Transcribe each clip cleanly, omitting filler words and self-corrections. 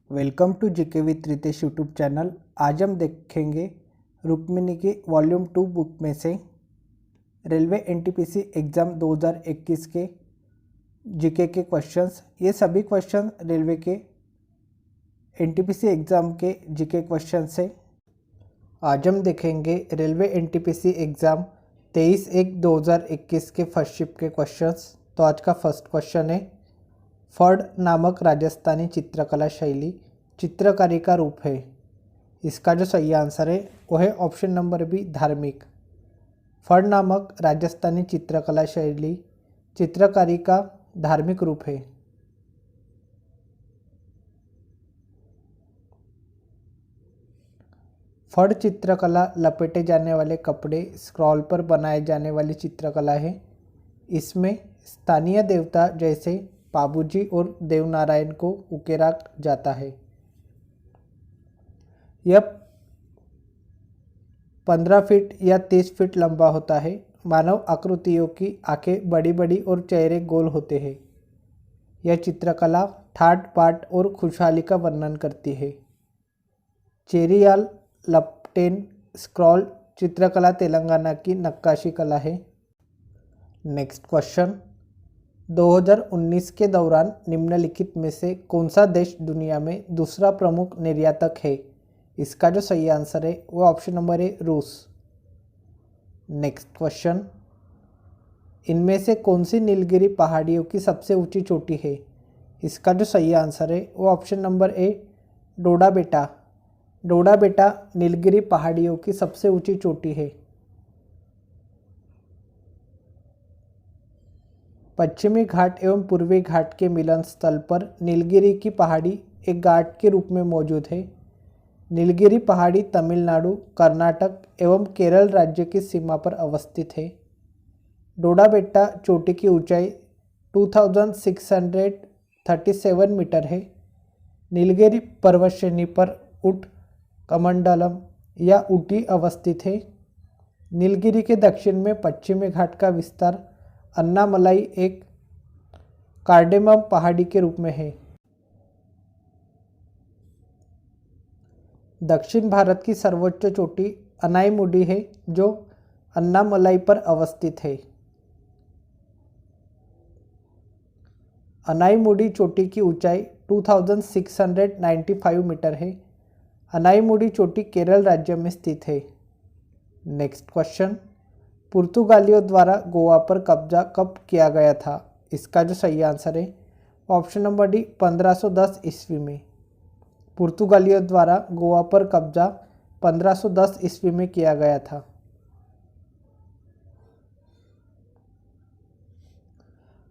Welcome to GK with Ritesh YouTube channel. आज हम देखेंगे रुक्मिणी की वॉल्यूम 2 बुक में से रेलवे एनटीपीसी एग्ज़ाम 2021 के जीके के क्वेश्चंस। ये सभी क्वेश्चन रेलवे के एनटीपीसी एग्ज़ाम के जीके क्वेश्चन से। आज हम देखेंगे रेलवे एनटीपीसी एग्ज़ाम 23/1/2021 के फर्स्ट शिफ्ट के क्वेश्चंस। तो आज का फर्स्ट क्वेश्चन है, फड़ नामक राजस्थानी चित्रकला शैली चित्रकारी का रूप है। इसका जो सही आंसर है वो है ऑप्शन नंबर बी, धार्मिक। फड़ नामक राजस्थानी चित्रकला शैली चित्रकारी का धार्मिक रूप है। फड़ चित्रकला लपेटे जाने वाले कपड़े स्क्रॉल पर बनाए जाने वाली चित्रकला है। इसमें स्थानीय देवता जैसे पाबूजी और देवनारायण को उकेरा जाता है। यह 15 फीट या 30 फीट लंबा होता है। मानव आकृतियों की आंखें बड़ी बड़ी और चेहरे गोल होते हैं। यह चित्रकला ठाट बाट और खुशहाली का वर्णन करती है। चेरियाल लपटेन स्क्रॉल चित्रकला तेलंगाना की नक्काशी कला है। नेक्स्ट क्वेश्चन, 2019 के दौरान निम्नलिखित में से कौन सा देश दुनिया में दूसरा प्रमुख निर्यातक है। इसका जो सही आंसर है वो ऑप्शन नंबर है, रूस। नेक्स्ट क्वेश्चन, इनमें से कौन सी नीलगिरी पहाड़ियों की सबसे ऊंची चोटी है। इसका जो सही आंसर है वो ऑप्शन नंबर ए, डोडा बेटा। डोडा बेटा नीलगिरी पहाड़ियों की सबसे ऊंची चोटी है। पश्चिमी घाट एवं पूर्वी घाट के मिलन स्थल पर नीलगिरी की पहाड़ी एक घाट के रूप में मौजूद है। नीलगिरी पहाड़ी तमिलनाडु, कर्नाटक एवं केरल राज्य की सीमा पर अवस्थित है। डोडा बेट्टा चोटी की ऊंचाई 2637 मीटर है। नीलगिरी पर्वतश्रेणी पर उट कमंडलम या ऊटी अवस्थित है। नीलगिरी के दक्षिण में पश्चिमी घाट का विस्तार अन्नामलाई एक कार्डेमम पहाड़ी के रूप में है। दक्षिण भारत की सर्वोच्च चोटी अनाईमुडी है जो अन्नामलाई पर अवस्थित है। अनाईमुडी चोटी की ऊंचाई 2695 मीटर है। अनाईमुडी चोटी केरल राज्य में स्थित है। नेक्स्ट क्वेश्चन, पुर्तगालियों द्वारा गोवा पर कब्जा कब किया गया था। इसका जो सही आंसर है ऑप्शन नंबर डी, 1510 ईस्वी में। पुर्तगालियों द्वारा गोवा पर कब्जा 1510 ईस्वी में किया गया था।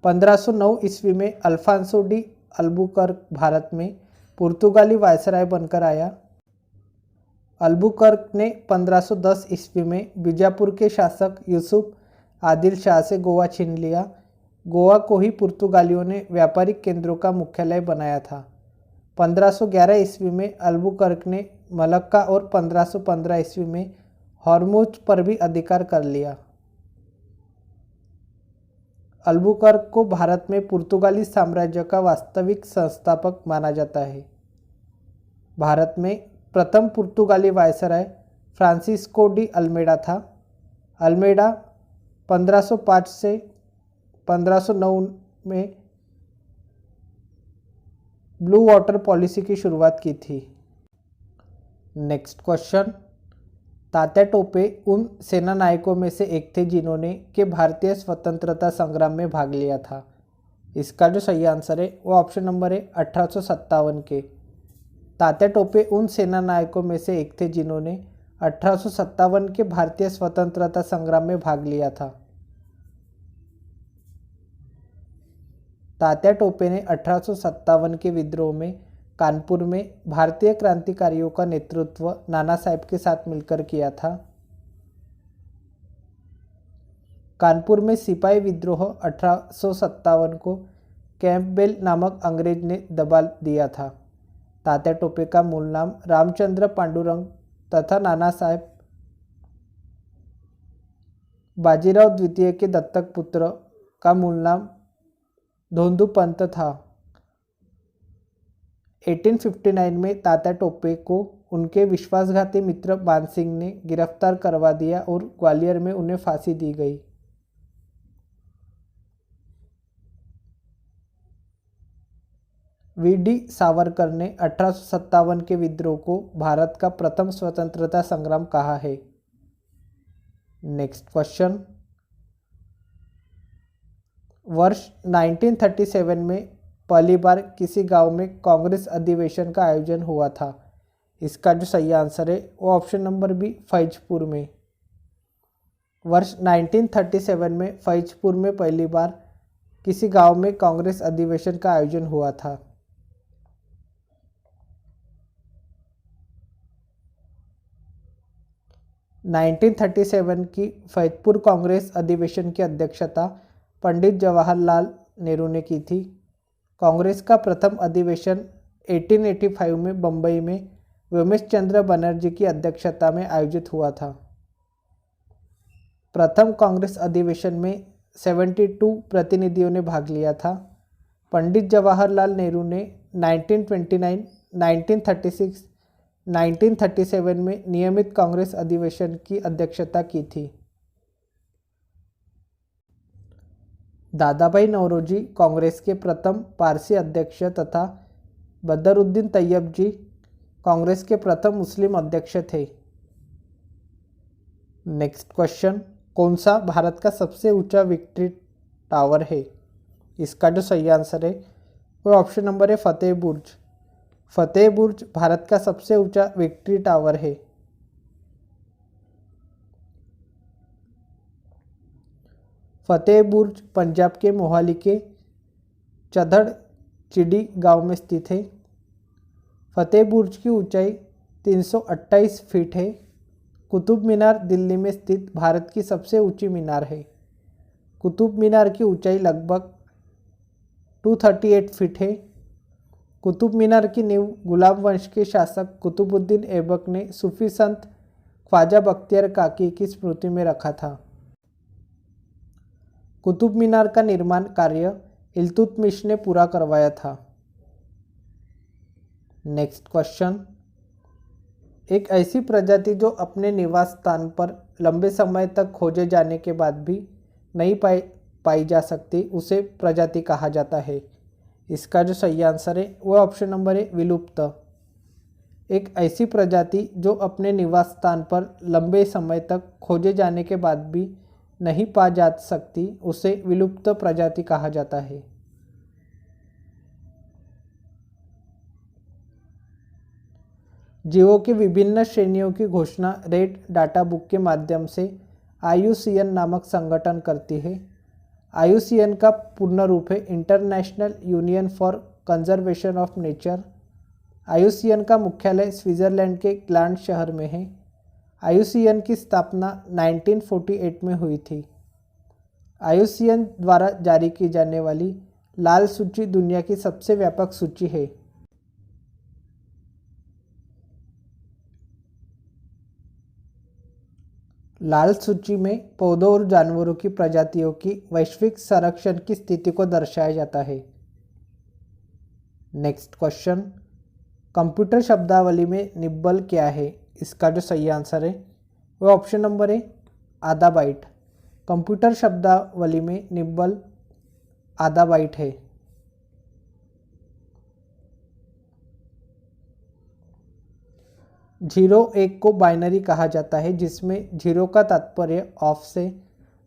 (1509 ईस्वी में अल्फांसो डी अल्बुकर्क भारत में पुर्तगाली वायसराय बनकर आया। अल्बुकर्क ने 1510 ईस्वी में बीजापुर के शासक यूसुफ आदिल शाह से गोवा छीन लिया। गोवा को ही पुर्तगालियों ने व्यापारिक केंद्रों का मुख्यालय बनाया था। 1511 ईस्वी में अल्बुकर्क ने मलक्का और 1515 ईस्वी में हॉर्मुज पर भी अधिकार कर लिया। अल्बुकर्क को भारत में पुर्तगाली साम्राज्य का वास्तविक संस्थापक माना जाता है। भारत में प्रथम पुर्तगाली वायसराय फ्रांसिस्को डी अल्मेडा था। अल्मेडा 1505 से 1509 में ब्लू वाटर पॉलिसी की शुरुआत की थी। नेक्स्ट क्वेश्चन, तात्या टोपे उन सेना नायकों में से एक थे जिन्होंने के भारतीय स्वतंत्रता संग्राम में भाग लिया था। इसका जो सही आंसर है वो ऑप्शन नंबर है, 1857 के। तात्या टोपे उन सेना नायकों में से एक थे जिन्होंने 1857 के भारतीय स्वतंत्रता संग्राम में भाग लिया था। तात्या टोपे ने 1857 के विद्रोह में कानपुर में भारतीय क्रांतिकारियों का नेतृत्व नाना साहेब के साथ मिलकर किया था। कानपुर में सिपाही विद्रोह 1857 को कैंपबेल नामक अंग्रेज ने दबा दिया था। तात्या टोपे का मूल नाम रामचंद्र पांडुरंग तथा नाना साहेब बाजीराव द्वितीय के दत्तक पुत्र का मूल नाम धोंदू पंत था। 1859 में तात्या टोपे को उनके विश्वासघाती मित्र बान सिंह ने गिरफ्तार करवा दिया और ग्वालियर में उन्हें फांसी दी गई। वी.डी. सावरकर ने 1857 के विद्रोह को भारत का प्रथम स्वतंत्रता संग्राम कहा है। नेक्स्ट क्वेश्चन, वर्ष 1937 में पहली बार किसी गांव में कांग्रेस अधिवेशन का आयोजन हुआ था। इसका जो सही आंसर है वो ऑप्शन नंबर बी, फैजपुर में। वर्ष 1937 में फैजपुर में पहली बार किसी गांव में कांग्रेस अधिवेशन का आयोजन हुआ था। नाइनटीन 1937 की फैजपुर कांग्रेस अधिवेशन की अध्यक्षता पंडित जवाहरलाल नेहरू ने की थी। कांग्रेस का प्रथम अधिवेशन 1885 में बम्बई में व्योमेश चंद्र बनर्जी की अध्यक्षता में आयोजित हुआ था। प्रथम कांग्रेस अधिवेशन में 72 प्रतिनिधियों ने भाग लिया था। पंडित जवाहरलाल नेहरू ने 1929, 1936, 1937 में नियमित कांग्रेस अधिवेशन की अध्यक्षता की थी। दादाभाई नौरोजी कांग्रेस के प्रथम पारसी अध्यक्ष तथा बदरुद्दीन तैयब जी कांग्रेस के प्रथम मुस्लिम अध्यक्ष थे। नेक्स्ट क्वेश्चन, कौन सा भारत का सबसे ऊंचा विक्ट्री टावर है? इसका जो सही आंसर है वो ऑप्शन नंबर है, फतेह बुर्ज। फतेह बुर्ज भारत का सबसे ऊंचा विक्ट्री टावर है। फतेह बुर्ज पंजाब के मोहाली के चदड़ चिड़ी गांव में स्थित है। फतेह बुर्ज की ऊंचाई 328 फीट है। कुतुब मीनार दिल्ली में स्थित भारत की सबसे ऊंची मीनार है। कुतुब मीनार की ऊंचाई लगभग 238 फीट है। कुतुब मीनार की नींव गुलाम वंश के शासक कुतुबुद्दीन ऐबक ने सूफी संत ख्वाजा बख्तियार काकी की स्मृति में रखा था। कुतुब मीनार का निर्माण कार्य इल्तुतमिश ने पूरा करवाया था। नेक्स्ट क्वेश्चन, एक ऐसी प्रजाति जो अपने निवास स्थान पर लंबे समय तक खोजे जाने के बाद भी नहीं पाई जा सकती, उसे प्रजाति कहा जाता है। इसका जो सही आंसर है वो ऑप्शन नंबर है, विलुप्त। एक ऐसी प्रजाति जो अपने निवास स्थान पर लंबे समय तक खोजे जाने के बाद भी नहीं पा जा सकती, उसे विलुप्त प्रजाति कहा जाता है। जीवों की विभिन्न श्रेणियों की घोषणा रेड डाटा बुक के माध्यम से IUCN नामक संगठन करती है। IUCN का पूर्ण रूप है international union for conservation of nature. IUCN का मुख्यालय स्विट्जरलैंड के ग्लांड शहर में है। IUCN की स्थापना 1948 में हुई थी। IUCN द्वारा जारी की जाने वाली लाल सूची दुनिया की सबसे व्यापक सूची है। लाल सूची में पौधों और जानवरों की प्रजातियों की वैश्विक संरक्षण की स्थिति को दर्शाया जाता है। नेक्स्ट क्वेश्चन, कंप्यूटर शब्दावली में निब्बल क्या है? इसका जो सही आंसर है वो ऑप्शन नंबर है, आधा बाइट। कंप्यूटर शब्दावली में निब्बल आधा बाइट है। जीरो एक को बाइनरी कहा जाता है, जिसमें जीरो का तात्पर्य ऑफ से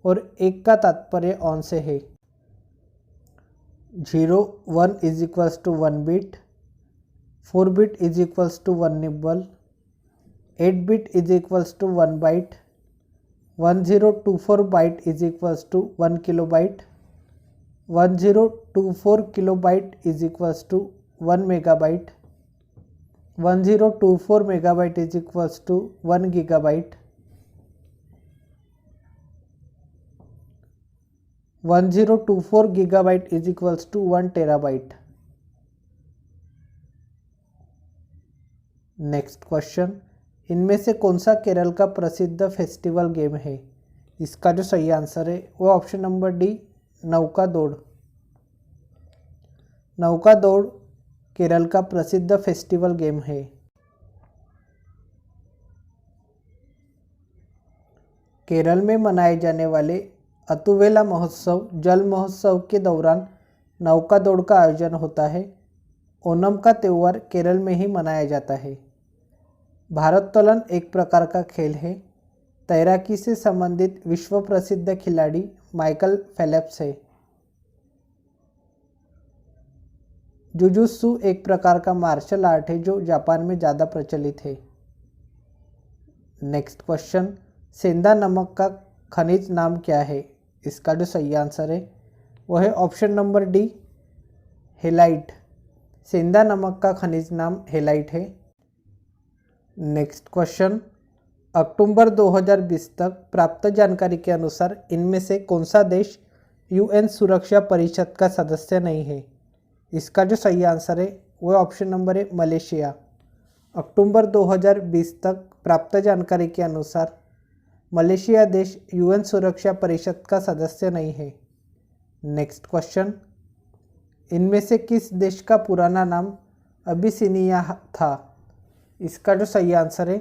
और एक का तात्पर्य ऑन से है। 0 1 is equals to 1 bit, 4 bit is equals to 1 nibble, 8 bit is equals to 1 byte, 1024 byte is equals to 1 kilobyte, 1024 kilobyte is equals to 1 megabyte, 1024 megabyte is equals to 1 gigabyte, 1024 gigabyte is equals to 1 terabyte. Next question, इनमें से कौन सा केरल का प्रसिद्ध festival game है? इसका जो सही आंसर है वो ऑप्शन नंबर डी, नौका दौड़। नौका दौड़ केरल का प्रसिद्ध फेस्टिवल गेम है? केरल में मनाए जाने वाले अतुवेला महोत्सव जल महोत्सव के दौरान नौका दौड़ का आयोजन होता है। ओणम का त्यौहार केरल में ही मनाया जाता है। भारोत्तोलन एक प्रकार का खेल है। तैराकी से संबंधित विश्व प्रसिद्ध खिलाड़ी माइकल फेल्प्स है। जुजुत्सु एक प्रकार का मार्शल आर्ट है जो जापान में ज़्यादा प्रचलित है। नेक्स्ट क्वेश्चन, सेंधा नमक का खनिज नाम क्या है? इसका जो सही आंसर है वो है ऑप्शन नंबर डी, हेलाइट। सेंधा नमक का खनिज नाम हेलाइट है। नेक्स्ट क्वेश्चन, अक्टूबर 2020 तक प्राप्त जानकारी के अनुसार इनमें से कौन सा देश यूएन सुरक्षा परिषद का सदस्य नहीं है? इसका जो सही आंसर है वो ऑप्शन नंबर है मलेशिया। अक्टूबर 2020 तक प्राप्त जानकारी के अनुसार मलेशिया देश यूएन सुरक्षा परिषद का सदस्य नहीं है। नेक्स्ट क्वेश्चन, इनमें से किस देश का पुराना नाम अबिसिनिया था? इसका जो सही आंसर है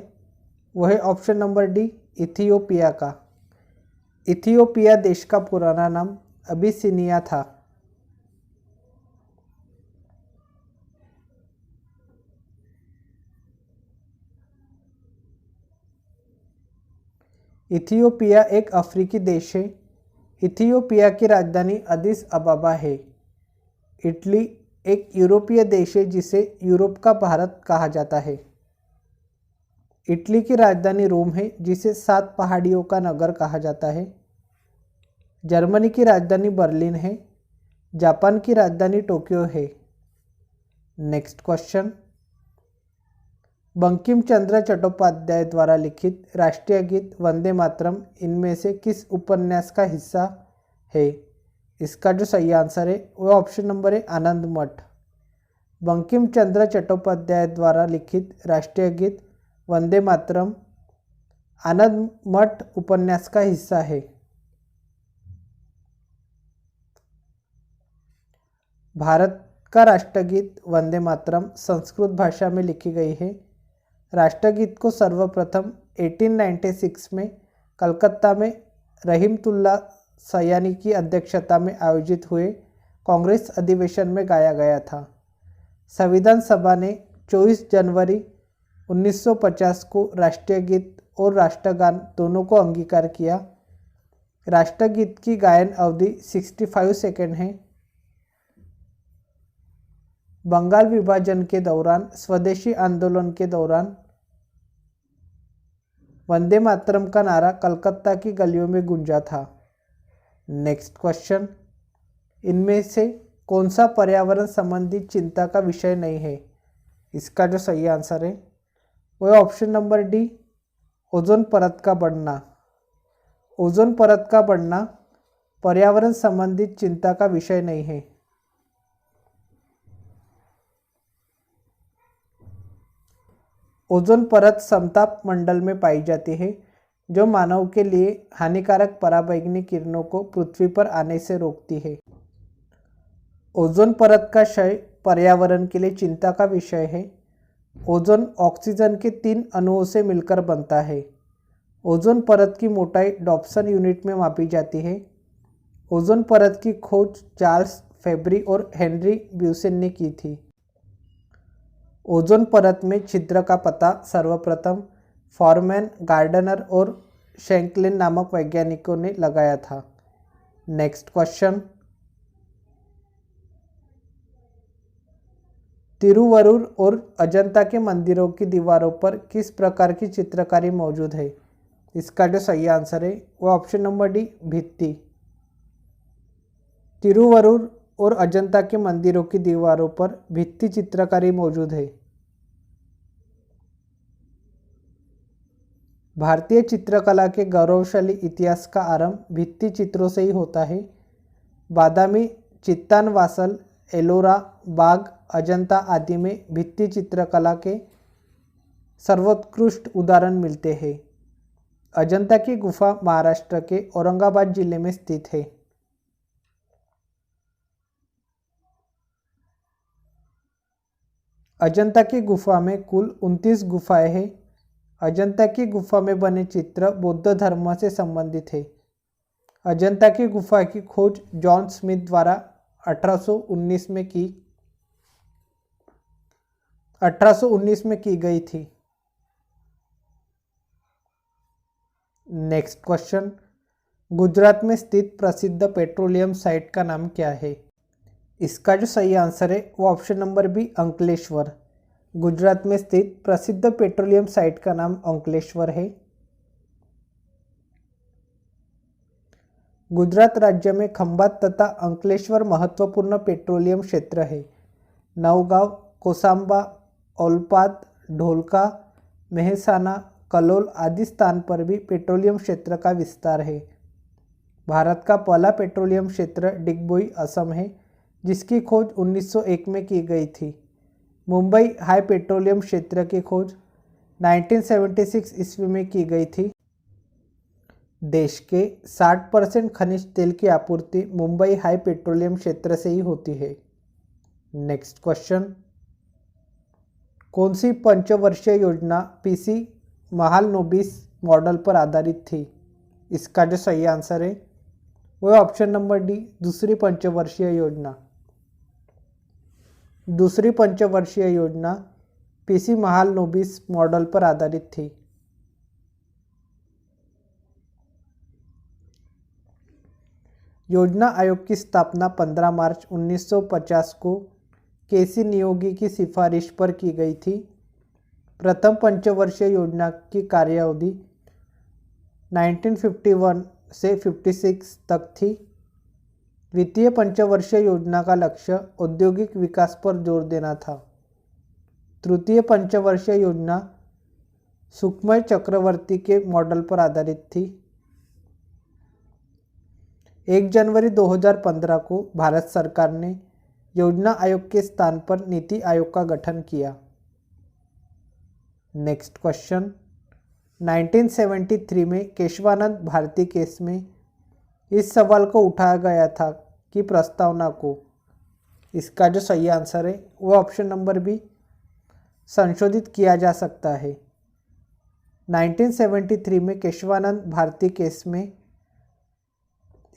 वो है ऑप्शन नंबर डी, इथियोपिया का। इथियोपिया देश का पुराना नाम अबिसिनिया था। इथियोपिया एक अफ्रीकी देश है। इथियोपिया की राजधानी अदिस अबाबा है। इटली एक यूरोपीय देश है जिसे यूरोप का भारत कहा जाता है। इटली की राजधानी रोम है जिसे 7 पहाड़ियों का नगर कहा जाता है। जर्मनी की राजधानी बर्लिन है। जापान की राजधानी टोक्यो है। नेक्स्ट क्वेश्चन, बंकिम चंद्र चट्टोपाध्याय द्वारा लिखित राष्ट्रीय गीत वंदे मातरम इनमें से किस उपन्यास का हिस्सा है? इसका जो सही आंसर है वो ऑप्शन नंबर है आनंद मठ। बंकिम चंद्र चट्टोपाध्याय द्वारा लिखित राष्ट्रीय गीत वंदे मातरम आनंद मठ उपन्यास का हिस्सा है। भारत का राष्ट्रगीत वंदे मातरम संस्कृत भाषा में लिखी गई है। राष्ट्रगीत को सर्वप्रथम 1896 में कलकत्ता में रहीमतुल्ला सयानी की अध्यक्षता में आयोजित हुए कांग्रेस अधिवेशन में गाया गया था। संविधान सभा ने 24 जनवरी 1950 को राष्ट्रीय गीत और राष्ट्रगान दोनों को अंगीकार किया। राष्ट्रगीत की गायन अवधि 65 सेकंड है। बंगाल विभाजन के दौरान स्वदेशी आंदोलन के दौरान वंदे मातरम का नारा कलकत्ता की गलियों में गूंजा था। नेक्स्ट क्वेश्चन, इनमें से कौन सा पर्यावरण संबंधी चिंता का विषय नहीं है? इसका जो सही आंसर है वो है ऑप्शन नंबर डी, ओजोन परत का बढ़ना। ओजोन परत का बढ़ना पर्यावरण संबंधित चिंता का विषय नहीं है। ओजोन परत समताप मंडल में पाई जाती है जो मानव के लिए हानिकारक पराबैंगनी किरणों को पृथ्वी पर आने से रोकती है। ओजोन परत का क्षय पर्यावरण के लिए चिंता का विषय है। ओजोन ऑक्सीजन के 3 अणुओं से मिलकर बनता है। ओजोन परत की मोटाई डॉप्सन यूनिट में मापी जाती है। ओजोन परत की खोज चार्ल्स फेब्री और हेनरी ब्यूसेन ने की थी। ओजोन परत में छिद्र का पता सर्वप्रथम फॉरमैन, गार्डनर और शेंकलिन नामक वैज्ञानिकों ने लगाया था। नेक्स्ट क्वेश्चन, तिरुवरुर और अजंता के मंदिरों की दीवारों पर किस प्रकार की चित्रकारी मौजूद है? इसका जो सही आंसर है वो ऑप्शन नंबर डी, भित्ति। तिरुवरुर और अजंता के मंदिरों की दीवारों पर भित्ति चित्रकारी मौजूद है। भारतीय चित्रकला के गौरवशाली इतिहास का आरंभ भित्ति चित्रों से ही होता है। बादामी, चित्तान वासल, एलोरा, बाग, अजंता आदि में भित्ति चित्रकला के सर्वोत्कृष्ट उदाहरण मिलते हैं। अजंता की गुफा महाराष्ट्र के औरंगाबाद जिले में स्थित है। अजंता की गुफा में कुल 29 गुफाएं हैं। अजंता की गुफा में बने चित्र बौद्ध धर्म से संबंधित है। अजंता की गुफा की खोज जॉन स्मिथ द्वारा 1819 में की गई थी। नेक्स्ट क्वेश्चन, गुजरात में स्थित प्रसिद्ध पेट्रोलियम साइट का नाम क्या है? इसका जो सही आंसर है वो option number B, Ankleshwar. Gujarat में स्थित प्रसिद्ध पेट्रोलियम साइट का नाम अंकलेश्वर है। गुजरात राज्य में खंभात तथा अंकलेश्वर महत्वपूर्ण पेट्रोलियम क्षेत्र है। नवगांव, कोसांबा, ओलपाड, ढोलका, मेहसाना, कलोल आदि स्थान पर भी पेट्रोलियम क्षेत्र का विस्तार है। भारत का पहला पेट्रोलियम क्षेत्र डिगबोई असम है, जिसकी खोज 1901 में की गई थी। मुंबई हाई पेट्रोलियम क्षेत्र की खोज 1976 ईस्वी में की गई थी। देश के 60% खनिज तेल की आपूर्ति मुंबई हाई पेट्रोलियम क्षेत्र से ही होती है। नेक्स्ट क्वेश्चन, कौन सी पंचवर्षीय योजना पीसी महालनोबिस मॉडल पर आधारित थी? इसका जो सही आंसर है वो ऑप्शन नंबर डी, दूसरी पंचवर्षीय योजना। दूसरी पंचवर्षीय योजना पीसी महालनोबिस मॉडल पर आधारित थी। योजना आयोग की स्थापना 15 मार्च 1950 को केसी नियोगी की सिफारिश पर की गई थी। प्रथम पंचवर्षीय योजना की कार्यावधि 1951 से 56 तक थी। द्वितीय पंचवर्षीय योजना का लक्ष्य औद्योगिक विकास पर जोर देना था। तृतीय पंचवर्षीय योजना सुखमय चक्रवर्ती के मॉडल पर आधारित थी। 1 जनवरी 2015 को भारत सरकार ने योजना आयोग के स्थान पर नीति आयोग का गठन किया। नेक्स्ट क्वेश्चन, 1973 में केशवानंद भारती केस में इस सवाल को उठाया गया था कि प्रस्तावना को, इसका जो सही आंसर है वो ऑप्शन नंबर बी, संशोधित किया जा सकता है। 1973 में केशवानंद भारती केस में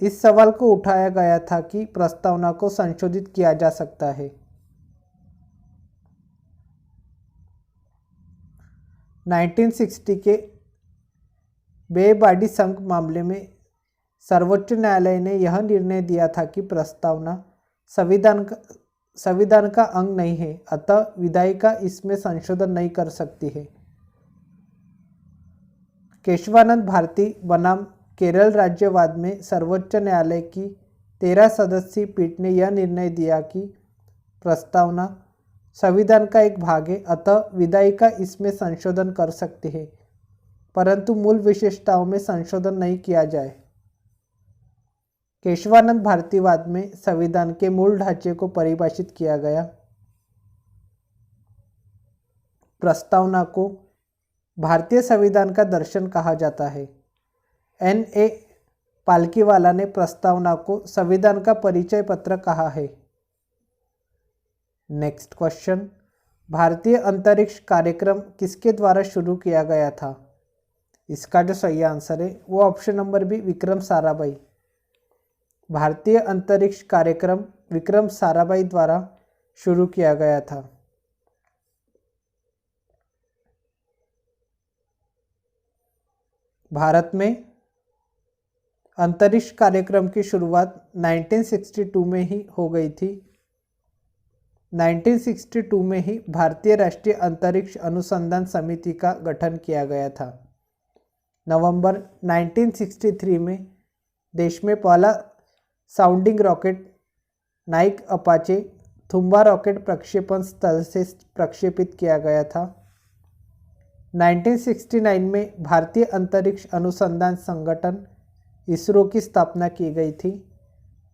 इस सवाल को उठाया गया था कि प्रस्तावना को संशोधित किया जा सकता है। 1960 के बेबाडी संघ मामले में सर्वोच्च न्यायालय ने यह निर्णय दिया था कि प्रस्तावना संविधान का अंग नहीं है, अतः विधायिका इसमें संशोधन नहीं कर सकती है। केशवानंद भारती बनाम केरल राज्यवाद में सर्वोच्च न्यायालय की 13 सदस्यीय पीठ ने यह निर्णय दिया कि प्रस्तावना संविधान का एक भाग है, अतः विधायिका इसमें संशोधन कर सकती है, परंतु मूल विशेषताओं में संशोधन नहीं किया जाए। केशवानंद भारतीवाद में संविधान के मूल ढांचे को परिभाषित किया गया। प्रस्तावना को भारतीय संविधान का दर्शन कहा जाता है। N.A. पालकीवाला ने प्रस्तावना को संविधान का परिचय पत्र कहा है। नेक्स्ट क्वेश्चन, भारतीय अंतरिक्ष कार्यक्रम किसके द्वारा शुरू किया गया था? इसका जो सही आंसर है वो option number B, Vikram Sarabhai. भारतीय अंतरिक्ष कार्यक्रम विक्रम साराभाई द्वारा शुरू किया गया था। भारत में अंतरिक्ष कार्यक्रम की शुरुआत 1962 में ही हो गई थी। 1962 में ही भारतीय राष्ट्रीय अंतरिक्ष अनुसंधान समिति का गठन किया गया था। नवंबर 1963 में देश में पहला sounding rocket Naik Apache Thumba rocket प्रक्षेपण स्थल से प्रक्षेपित किया गया था। 1969 में भारतीय अंतरिक्ष अनुसंधान संगठन इसरो की स्थापना की गई थी।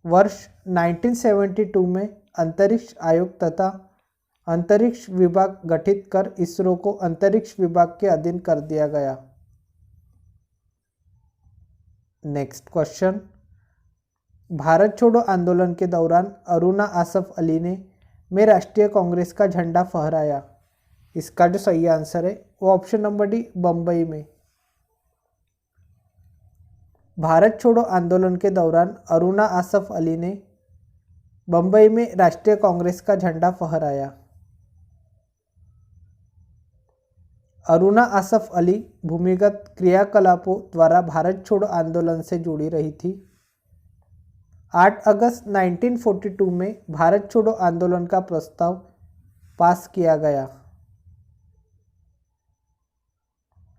वर्ष 1972 में अंतरिक्ष आयोग तथा अंतरिक्ष विभाग गठित कर इसरो को अंतरिक्ष विभाग के अधीन कर दिया गया। नेक्स्ट क्वेश्चन, भारत छोड़ो आंदोलन के दौरान अरुणा आसफ अली ने में राष्ट्रीय कांग्रेस का झंडा फहराया? इसका जो सही आंसर है वो ऑप्शन नंबर डी, बम्बई में। भारत छोड़ो आंदोलन के दौरान अरुणा आसफ अली ने बम्बई में राष्ट्रीय कांग्रेस का झंडा फहराया। अरुणा आसफ अली भूमिगत क्रियाकलापों द्वारा भारत छोड़ो आंदोलन से जुड़ी रही थी। 8 अगस्त 1942 में भारत छोड़ो आंदोलन का प्रस्ताव पास किया गया।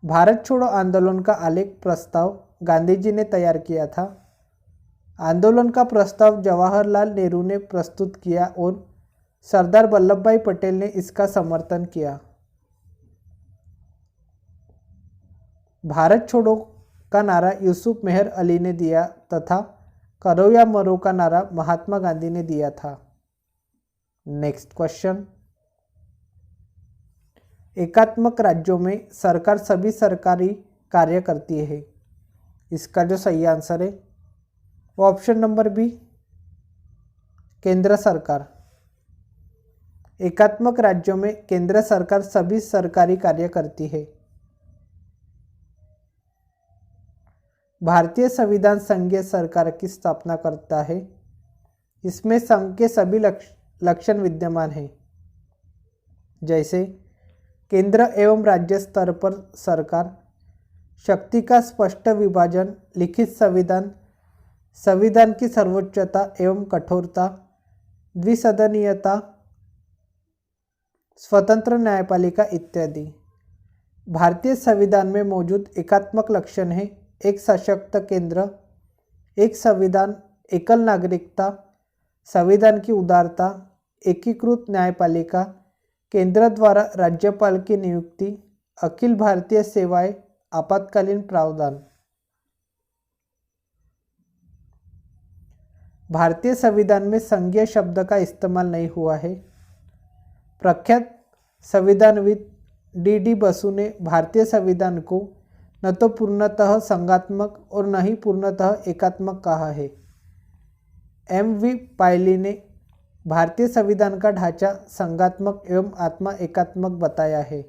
भारत छोड़ो आंदोलन का आलेख प्रस्ताव गांधी जी ने तैयार किया था। आंदोलन का प्रस्ताव जवाहरलाल नेहरू ने प्रस्तुत किया और सरदार वल्लभ भाई पटेल ने इसका समर्थन किया। भारत छोड़ो का नारा यूसुफ मेहर अली ने दिया तथा करो या मरो का नारा महात्मा गांधी ने दिया था। नेक्स्ट क्वेश्चन, एकात्मक राज्यों में सरकार सभी सरकारी कार्य करती है। इसका जो सही आंसर है वो ऑप्शन नंबर बी, केंद्र सरकार। एकात्मक राज्यों में केंद्र सरकार सभी सरकारी कार्य करती है। भारतीय संविधान संघीय सरकार की स्थापना करता है। इसमें संघ के सभी लक्षण विद्यमान हैं, जैसे केंद्र एवं राज्य स्तर पर सरकार, शक्ति का स्पष्ट विभाजन, लिखित संविधान, संविधान की सर्वोच्चता एवं कठोरता, द्विसदनीयता, स्वतंत्र न्यायपालिका इत्यादि। भारतीय संविधान में मौजूद एकात्मक लक्षण है: एक सशक्त केंद्र, एक संविधान, एकल नागरिकता, संविधान की उदारता, एकीकृत न्यायपालिका, केंद्र द्वारा राज्यपाल की नियुक्ति, अखिल भारतीय सेवाएं, आपातकालीन प्रावधान। भारतीय संविधान में संघीय शब्द का इस्तेमाल नहीं हुआ है। प्रख्यात संविधानविद डी बसु ने भारतीय संविधान को न तो पूर्णतः संघात्मक और न ही पूर्णतः एकात्मक कहा है। M.V. पायली ने भारतीय संविधान का ढांचा संघात्मक एवं आत्मा एकात्मक बताया है।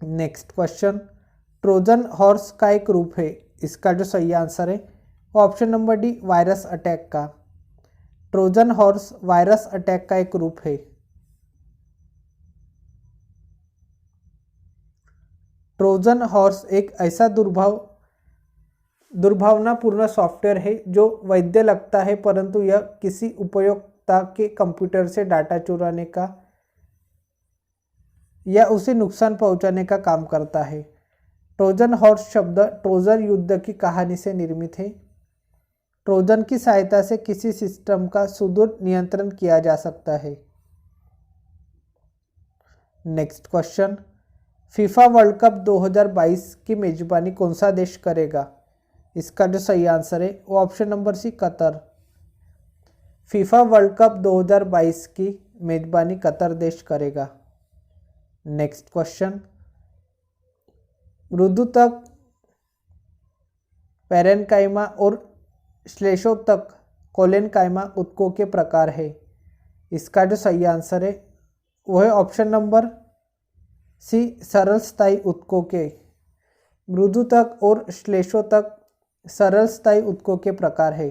नेक्स्ट क्वेश्चन, ट्रोजन हॉर्स का एक रूप है। इसका जो सही आंसर है वो option number D, virus attack का। ट्रोजन हॉर्स वायरस अटैक का एक रूप है। ट्रोजन हॉर्स एक ऐसा दुर्भावनापूर्ण सॉफ्टवेयर है जो वैध लगता है, परंतु यह किसी उपयोक्ता के कंप्यूटर से डाटा चुराने का या उसे नुकसान पहुंचाने का काम करता है। ट्रोजन हॉर्स शब्द ट्रोजन युद्ध की कहानी से निर्मित है। ट्रोजन की सहायता से किसी सिस्टम का सुदूर नियंत्रण किया जा सकता है। Next question, FIFA World Cup 2022 की मेजबानी कौन सा देश करेगा? इसका जो सही आंसर है वो option number C, Qatar. FIFA World Cup 2022 की मेजबानी कतर देश करेगा। नेक्स्ट क्वेश्चन, मृदुतक, पैरेनकाइमा और श्लेषोतक कोलेनकाइमा ऊतकों के प्रकार है। इसका जो सही आंसर है वो है ऑप्शन नंबर सी, सरल स्थायी ऊतकों के। मृदुतक और श्लेषोतक सरल स्थायी ऊतकों के प्रकार है।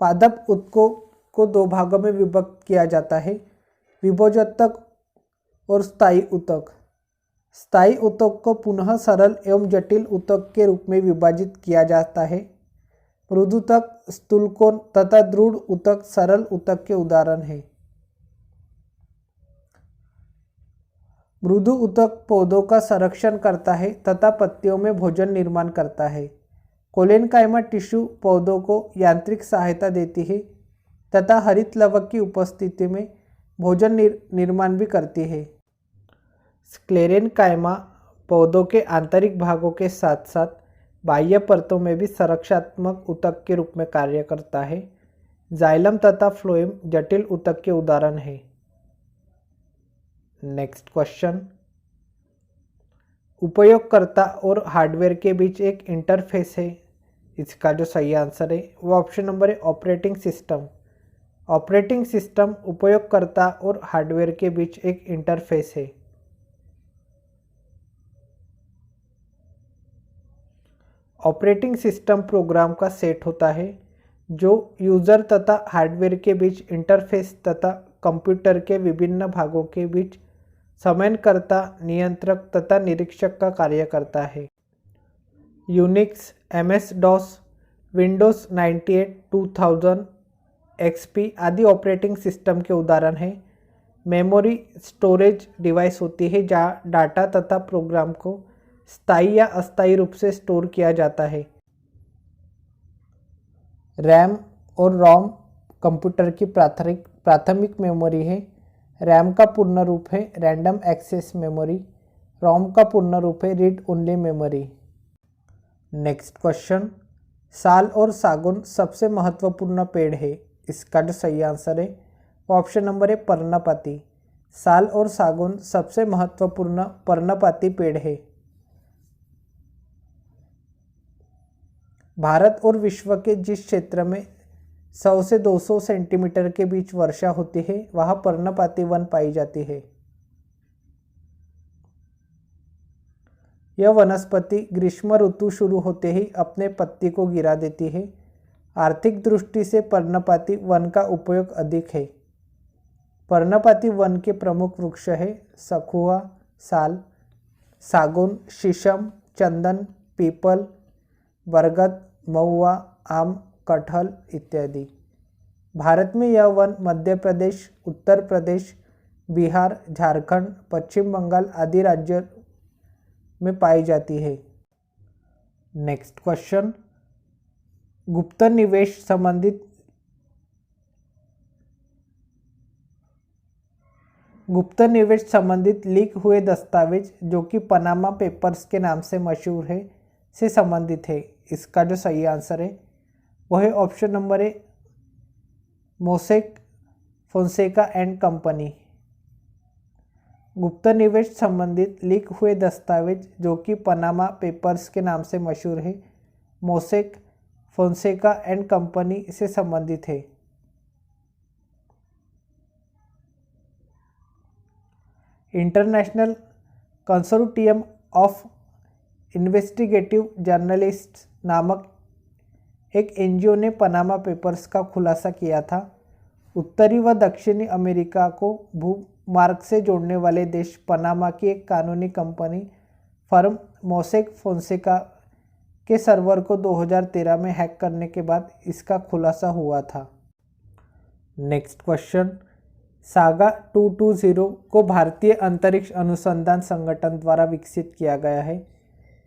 पादप ऊतकों को दो भागों में विभक्त किया जाता है, विभोजोतक और स्थायी ऊतक। स्थायी ऊतक को पुनः सरल एवं जटिल ऊतक के रूप में विभाजित किया जाता है। मृदुतक, स्थूलकोण तथा दृढ़ ऊतक सरल ऊतक के उदाहरण हैं। मृदु ऊतक पौधों का संरक्षण करता है तथा पत्तियों में भोजन निर्माण करता है। कोलेनकाइमा टिश्यू पौधों को यांत्रिक सहायता देती है तथा हरित लवक की उपस्थिति में भोजन निर्माण भी करती है। स्क्लेरेनकाइमा पौधों के आंतरिक भागों के साथ साथ बाह्य परतों में भी संरक्षात्मक ऊतक के रूप में कार्य करता है। जाइलम तथा फ्लोएम जटिल ऊतक के उदाहरण हैं। नेक्स्ट क्वेश्चन, उपयोगकर्ता और हार्डवेयर के बीच एक इंटरफेस है इसका जो सही आंसर है वो ऑप्शन नंबर है ऑपरेटिंग सिस्टम। ऑपरेटिंग सिस्टम उपयोगकर्ता और हार्डवेयर के बीच एक इंटरफेस है। ऑपरेटिंग सिस्टम प्रोग्राम का सेट होता है जो यूज़र तथा हार्डवेयर के बीच इंटरफेस तथा कंप्यूटर के विभिन्न भागों के बीच समन्वयकर्ता, नियंत्रक तथा निरीक्षक का कार्य करता है। Unix, MS DOS, Windows 98, 2000, XP आदि ऑपरेटिंग सिस्टम के उदाहरण हैं। मेमोरी स्टोरेज डिवाइस होती है जहाँ डाटा तथा प्रोग्राम को स्थायी या अस्थायी रूप से स्टोर किया जाता है। रैम और रोम कंप्यूटर की प्राथमिक मेमोरी है। रैम का पूर्ण रूप है रैंडम एक्सेस मेमोरी। रोम का पूर्ण रूप है read only memory. Next question, साल और सागौन सबसे महत्वपूर्ण पेड़ है। इसका जो सही आंसर है वो ऑप्शन नंबर है पर्णपाती। साल और सागौन सबसे महत्वपूर्ण पर्णपाती पेड़ है। भारत और विश्व के जिस क्षेत्र में 100 से 200 सेंटीमीटर के बीच वर्षा होती है वहाँ पर्णपाती वन पाई जाती है। यह वनस्पति ग्रीष्म ऋतु शुरू होते ही अपने पत्ती को गिरा देती है। आर्थिक दृष्टि से पर्णपाती वन का उपयोग अधिक है। पर्णपाती वन के प्रमुख वृक्ष है सखुआ, साल, सागौन, शीशम, चंदन, पीपल, बरगद, महुआ, आम, कटहल इत्यादि। भारत में यह वन मध्य प्रदेश, उत्तर प्रदेश, बिहार, झारखंड, पश्चिम बंगाल आदि राज्यों में पाई जाती है। नेक्स्ट क्वेश्चन, गुप्त निवेश संबंधित लीक हुए दस्तावेज जो कि पनामा पेपर्स के नाम से मशहूर है से संबंधित है। इसका जो सही आंसर है वह है ऑप्शन नंबर है मोसेक फोंसेका एंड कंपनी। गुप्त निवेश संबंधित लीक हुए दस्तावेज जो कि पनामा पेपर्स के नाम से मशहूर है मोसेक फोंसेका एंड कंपनी से संबंधित है। International consortium of investigative journalists नामक एक NGO ने पनामा पेपर्स का खुलासा किया था। उत्तरी व दक्षिणी अमेरिका को भूमार्ग से जोड़ने वाले देश पनामा की एक कानूनी कंपनी फर्म मोसेक फोंसेका के सर्वर को 2013 में हैक करने के बाद इसका खुलासा हुआ था। नेक्स्ट क्वेश्चन, सागा 220 को भारतीय अंतरिक्ष अनुसंधान संगठन द्वारा विकसित किया गया है।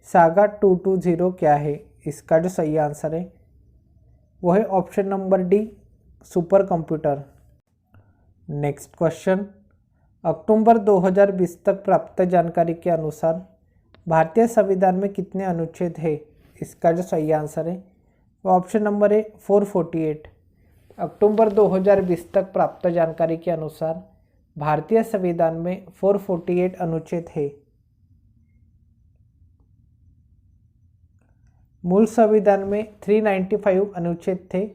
सागा 220 क्या है? इसका जो सही आंसर है वो है option number D, super computer. Next question, अक्टूबर 2020 तक प्राप्त जानकारी के अनुसार भारतीय संविधान में कितने अनुच्छेद हैं? इसका जो सही आंसर है वो ऑप्शन नंबर है 448। अक्टूबर 2020 तक प्राप्त जानकारी के अनुसार भारतीय संविधान में 448 अनुच्छेद है। मूल संविधान में 395 अनुच्छेद थे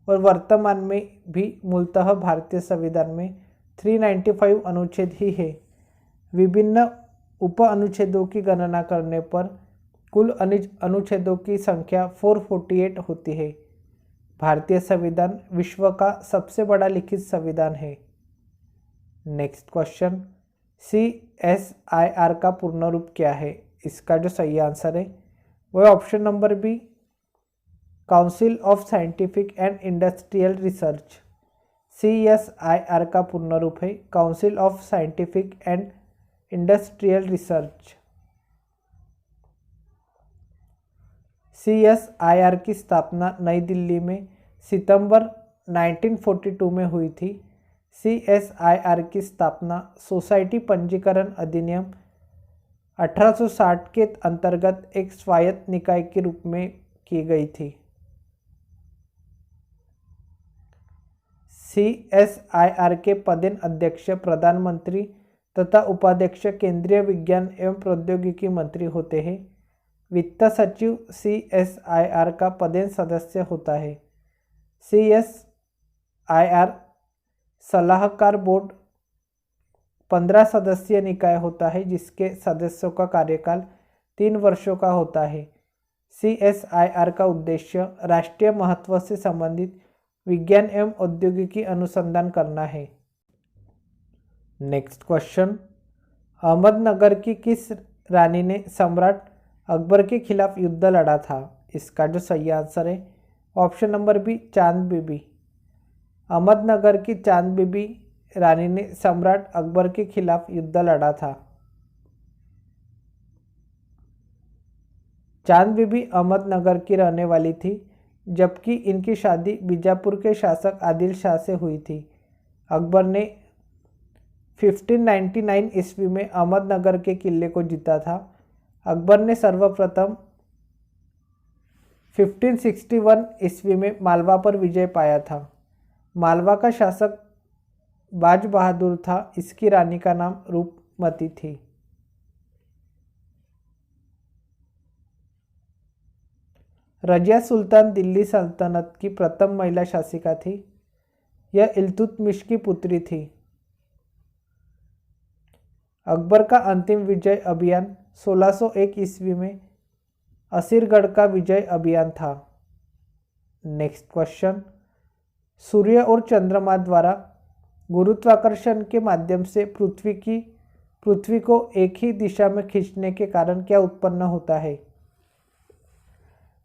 और वर्तमान में भी मूलतः भारतीय संविधान में 395 अनुच्छेद ही है। विभिन्न उप अनुच्छेदों की गणना करने पर कुल अनुच्छेदों की संख्या 448 होती है। भारतीय संविधान विश्व का सबसे बड़ा लिखित संविधान है। नेक्स्ट क्वेश्चन, CSIR का पूर्ण रूप क्या है? इसका जो सही आंसर है वह option number B, council of scientific and industrial research. CSIR का पूर्ण रूप है council of scientific and industrial research. CSIR की स्थापना नई दिल्ली में सितंबर 1942 में हुई थी। CSIR की स्थापना सोसाइटी पंजीकरण अधिनियम 1860 के अंतर्गत एक स्वायत्त निकाय के रूप में की गई थी। CSIR के पदेन अध्यक्ष प्रधानमंत्री तथा उपाध्यक्ष केंद्रीय विज्ञान एवं प्रौद्योगिकी मंत्री होते हैं। वित्त सचिव CSIR का पदेन सदस्य होता है? CSIR सलाहकार बोर्ड 15 सदस्यीय निकाय होता है जिसके सदस्यों का कार्यकाल 3 वर्षों का होता है। CSIR का उद्देश्य राष्ट्रीय महत्व से संबंधित विज्ञान एवं औद्योगिकी अनुसंधान करना है। नेक्स्ट क्वेश्चन, अहमदनगर की किस रानी ने सम्राट अकबर के खिलाफ युद्ध लड़ा था? इसका जो सही आंसर है ऑप्शन नंबर बी, चांद बीबी। अहमदनगर की चांद बीबी रानी ने सम्राट अकबर के खिलाफ युद्ध लड़ा था। चांद बीबी अहमदनगर की रहने वाली थी, जबकि इनकी शादी बीजापुर के शासक आदिल शाह से हुई थी। अकबर ने 1599 ईस्वी में अहमदनगर के किले को जीता था। अकबर ने सर्वप्रथम 1561 ईस्वी में मालवा पर विजय पाया था। मालवा का शासक बाज बहादुर था। इसकी रानी का नाम रूपमती थी। रजिया सुल्तान दिल्ली सल्तनत की प्रथम महिला शासिका थी। यह इल्तुतमिश की पुत्री थी। अकबर का अंतिम विजय अभियान 1601 ईस्वी में असीरगढ़ का विजय अभियान था। नेक्स्ट क्वेश्चन, सूर्य और चंद्रमा द्वारा गुरुत्वाकर्षण के माध्यम से पृथ्वी को एक ही दिशा में खींचने के कारण क्या उत्पन्न होता है?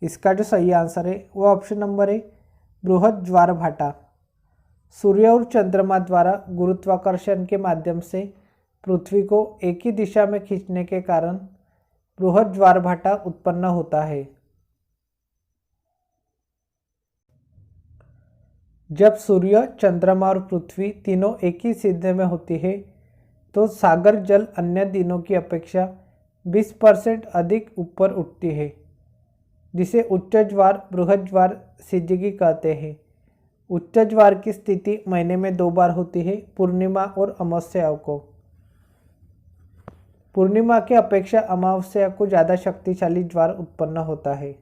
इसका जो सही आंसर है वो ऑप्शन नंबर है, बृहद ज्वारभाटा। सूर्य और चंद्रमा द्वारा गुरुत्वाकर्षण के माध्यम से पृथ्वी को एक ही दिशा में खींचने के कारण बृहद ज्वारभाटा उत्पन्न होता है। जब सूर्य, चंद्रमा और पृथ्वी तीनों एक ही सीधे में होती है तो सागर जल अन्य दिनों की अपेक्षा 20% अधिक ऊपर उठती है, जिसे उच्च ज्वार, बृहद ज्वार, सिजगी कहते हैं। उच्च ज्वार की स्थिति महीने में 2 बार होती है, पूर्णिमा और अमावस्या को। पूर्णिमा के अपेक्षा अमावस्या को ज़्यादा शक्तिशाली ज्वार उत्पन्न होता है।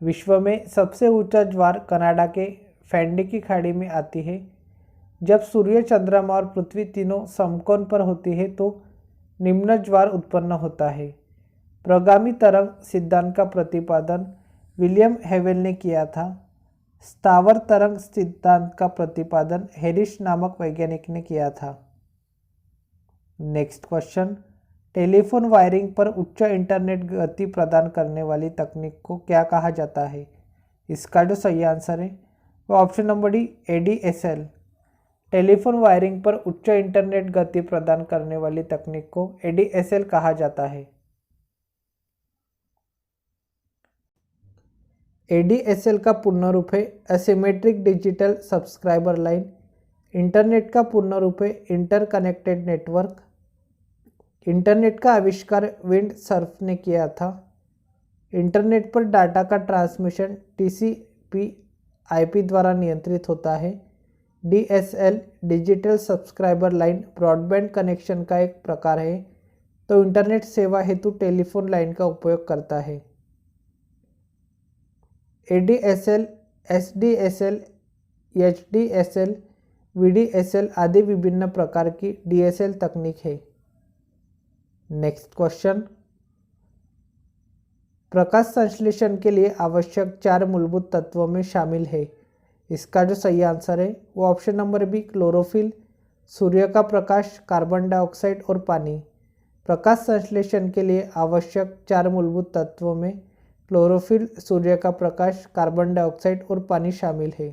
विश्व में सबसे ऊंचा ज्वार कनाडा के फैंडी की खाड़ी में आती है। जब सूर्य, चंद्रमा और पृथ्वी तीनों समकोण पर होती है तो निम्न ज्वार उत्पन्न होता है। प्रगामी तरंग सिद्धांत का प्रतिपादन विलियम हेवेल ने किया था। स्थावर तरंग सिद्धांत का प्रतिपादन हैरिस नामक वैज्ञानिक ने किया था। नेक्स्ट क्वेश्चन, टेलीफोन वायरिंग पर उच्च इंटरनेट गति प्रदान करने वाली तकनीक को क्या कहा जाता है? इसका जो सही आंसर है वो option number D, ADSL। Telephone wiring पर उच्च इंटरनेट गति प्रदान करने वाली तकनीक को ADSL कहा जाता है। ADSL का पूर्ण रूप है asymmetric digital subscriber line. Internet का पूर्ण रूप है इंटरकनेक्टेड नेटवर्क। इंटरनेट का आविष्कार विंड सर्फ ने किया था। इंटरनेट पर डाटा का ट्रांसमिशन TCP/IP द्वारा नियंत्रित होता है। DSL digital subscriber line broadband connection का एक प्रकार है, तो इंटरनेट सेवा हेतु टेलीफोन लाइन का उपयोग करता है। ADSL, SDSL, HDSL, VDSL आदि विभिन्न प्रकार की DSL तकनीक है। नेक्स्ट क्वेश्चन, प्रकाश संश्लेषण के लिए आवश्यक 4 मूलभूत तत्वों में शामिल है। इसका जो सही आंसर है वो ऑप्शन नंबर बी, क्लोरोफिल, सूर्य का प्रकाश, कार्बन डाइऑक्साइड और पानी। प्रकाश संश्लेषण के लिए आवश्यक 4 मूलभूत तत्वों में क्लोरोफिल, सूर्य का प्रकाश, कार्बन डाइऑक्साइड और पानी शामिल है।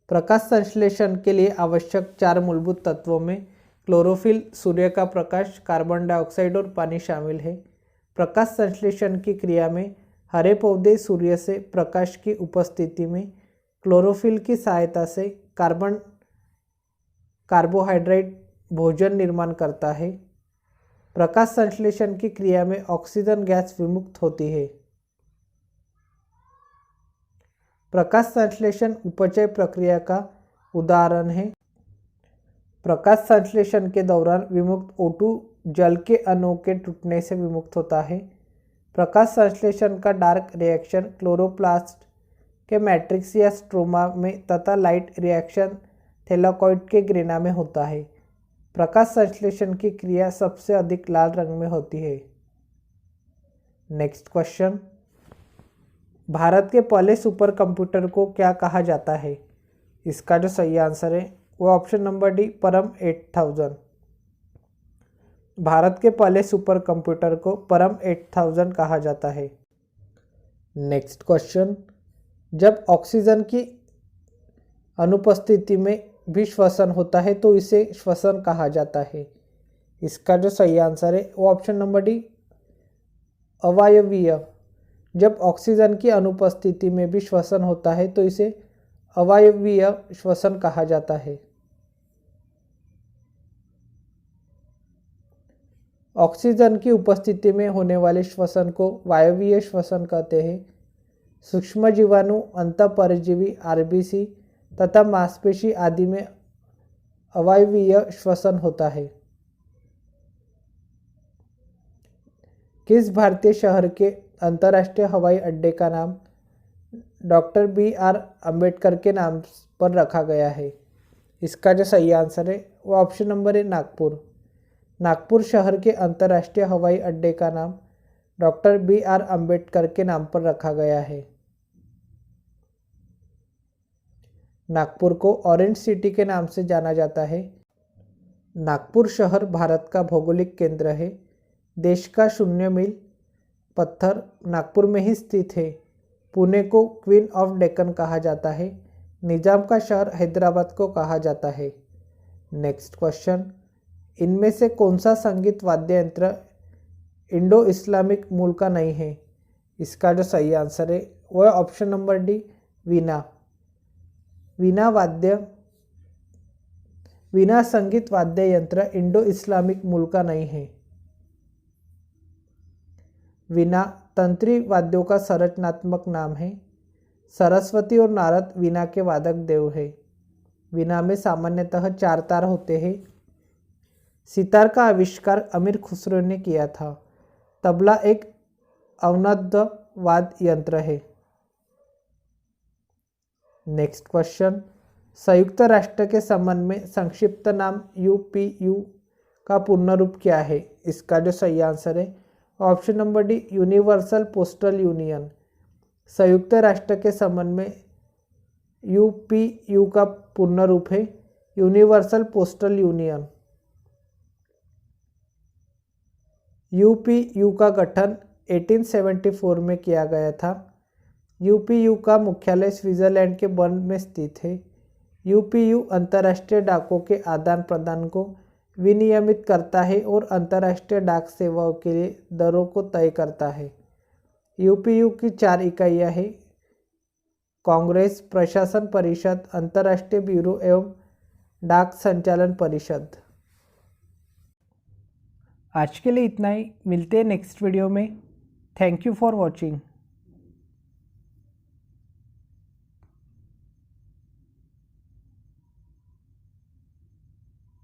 प्रकाश संश्लेषण के लिए आवश्यक 4 मूलभूत तत्वों में क्लोरोफिल, सूर्य का प्रकाश, कार्बन डाइऑक्साइड और पानी शामिल है। प्रकाश संश्लेषण की क्रिया में हरे पौधे सूर्य से प्रकाश की उपस्थिति में क्लोरोफिल की सहायता से कार्बोहाइड्रेट भोजन निर्माण करता है। प्रकाश संश्लेषण की क्रिया में ऑक्सीजन गैस विमुक्त होती है। प्रकाश संश्लेषण उपचय प्रक्रिया का उदाहरण है। प्रकाश संश्लेषण के दौरान विमुक्त O2 जल के अणुओं के टूटने से विमुक्त होता है। प्रकाश संश्लेषण का डार्क रिएक्शन क्लोरोप्लास्ट के मैट्रिक्स या स्ट्रोमा में तथा लाइट रिएक्शन थैलाकॉइड के ग्रेना में होता है। प्रकाश संश्लेषण की क्रिया सबसे अधिक लाल रंग में होती है। नेक्स्ट क्वेश्चन, भारत के पहले सुपर कंप्यूटर को क्या कहा जाता है? इसका जो सही आंसर है वो ऑप्शन नंबर डी, परम 8000। भारत के पहले सुपर कंप्यूटर को परम 8000 कहा जाता है। नेक्स्ट क्वेश्चन, जब ऑक्सीजन की अनुपस्थिति में भी श्वसन होता है तो इसे श्वसन कहा जाता है। इसका जो सही आंसर है वो ऑप्शन नंबर डी, अवायवीय। जब ऑक्सीजन की अनुपस्थिति में भी श्वसन होता है तो इसे अवायवीय श्वसन कहा जाता है। ऑक्सीजन की उपस्थिति में होने वाले श्वसन को वायवीय श्वसन कहते हैं। सूक्ष्म जीवाणु, अंतःपरजीवी, आरबीसी तथा मांसपेशी आदि में अवायवीय श्वसन होता है। किस भारतीय शहर के अंतर्राष्ट्रीय हवाई अड्डे का नाम डॉक्टर BR अम्बेडकर के नाम पर रखा गया है? इसका जो सही आंसर है वो ऑप्शन नंबर है, नागपुर। नागपुर शहर के अंतर्राष्ट्रीय हवाई अड्डे का नाम डॉक्टर BR अम्बेडकर के नाम पर रखा गया है। नागपुर को ऑरेंज सिटी के नाम से जाना जाता है। नागपुर शहर भारत का भौगोलिक केंद्र है। देश का 0 मील पत्थर नागपुर में ही स्थित है। पुणे को क्वीन ऑफ डेक्कन कहा जाता है। निजाम का शहर हैदराबाद को कहा जाता है। नेक्स्ट क्वेश्चन, इनमें से कौन सा संगीत वाद्य यंत्र इंडो इस्लामिक मूल का नहीं है? इसका जो सही आंसर है वो है ऑप्शन नंबर डी, वीणा। वीणा संगीत वाद्य यंत्र इंडो इस्लामिक मूल का नहीं है। वीणा तंत्री वाद्यों का संरचनात्मक नाम है। सरस्वती और नारद वीणा के वादक देव है। वीणा में सामान्यतः 4 तार होते हैं। सितार का आविष्कार अमीर खुसरो ने किया था। तबला एक अवनद्य वाद्य यंत्र है। नेक्स्ट क्वेश्चन, संयुक्त राष्ट्र के संबंध में संक्षिप्त नाम UPU का पूर्ण रूप क्या है? इसका जो सही आंसर है option number D, universal postal union. संयुक्त राष्ट्र के संबंध में UPU का पूर्ण रूप है यूनिवर्सल पोस्टल यूनियन। UPU का गठन 1874 में किया गया था। UPU का मुख्यालय स्विट्जरलैंड के बर्न में स्थित है। UPU अंतर्राष्ट्रीय डाकों के आदान प्रदान को विनियमित करता है और अंतर्राष्ट्रीय डाक सेवाओं के लिए दरों को तय करता है। UPU की 4 इकाइयाँ हैं: कांग्रेस, प्रशासन परिषद, अंतर्राष्ट्रीय ब्यूरो एवं डाक संचालन परिषद। आज के लिए इतना ही, मिलते हैं नेक्स्ट वीडियो में। Thank you for watching.